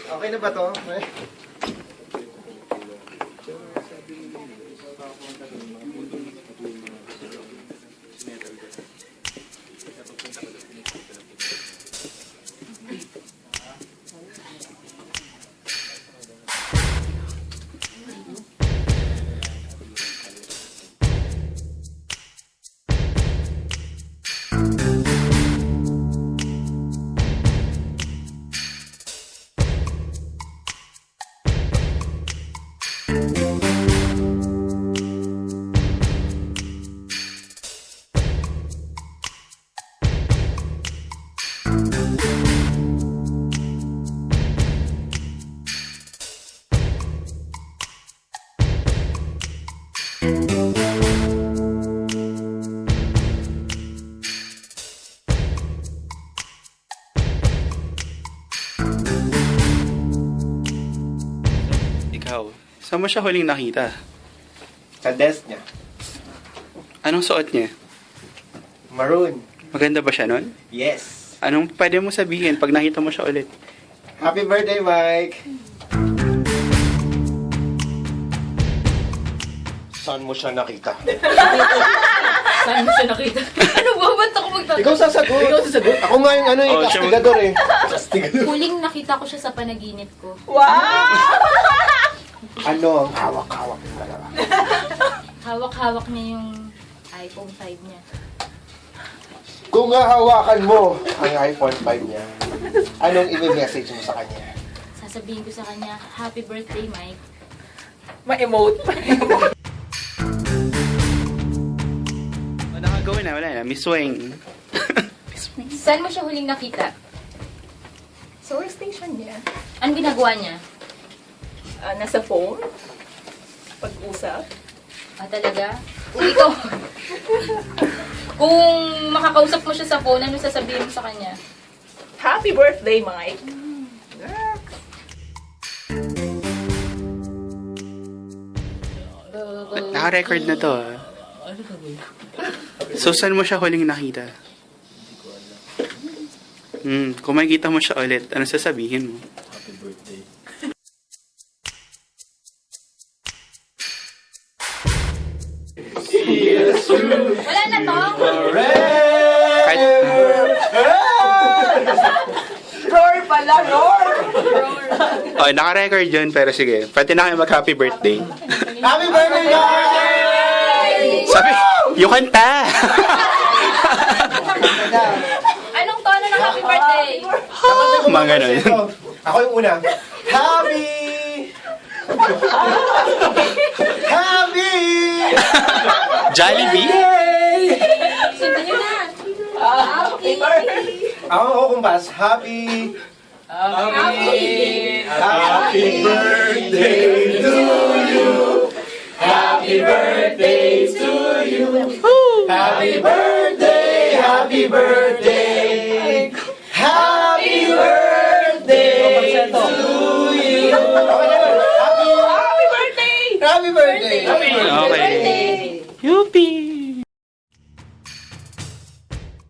Okay na ba to? Ikaw, saan mo siya huling nakita? Sa desk niya. Anong suot niya? Maroon. Maganda ba siya nun? Yes. Anong pwede mo sabihin pag nakita mo siya ulit? Happy birthday, Mike! Saan mo siya nakita? Saan mo siya nakita? Ano ba? Ba't ako magtatanong? Ikaw sasagot. Ikaw sasagot? Ako nga yung Oh, siya kastigador eh. Kastigador. Huling nakita ko siya sa panaginip ko. Ano ang hawak-hawak ng dalawa? Hawak-hawak niya yung iPhone 5 niya. Kung hahawakan mo ang iPhone 5 niya, anong i-message mo sa kanya? Sasabihin ko sa kanya, Happy birthday, Mike. Ma-emote. Nakagawin na, wala na. Miss Wang. Saan mo siya huling nakita? Sa workstation niya. Anong ginagawa niya? Nasa phone. Pag-usap. Talaga? Ikaw, kung makakausap mo siya sa phone, ano sasabihin mo sa kanya? Happy birthday, Mike. Naka-record na to. So, saan mo siya huling nakita? Kung makikita mo siya ulit, ano sasabihin mo? Wala na to? Kahit, Roar pala, roar! oh, naka-record yun, pero sige. Pwede na kayo mag-happy birthday. Happy birthday, Mike! Sabi, yung kanta! Anong tono ng happy birthday? Mga ganun. Ako yung una. Happy! Happy! Jollibee? Sundan niyo na. Happy birthday! Ako kumbas. Happy! Happy! Happy birthday to you! Happy birthday to you! Happy birthday! Happy birthday! Happy birthday to you! Happy birthday! Happy birthday! Okay. Yuppie!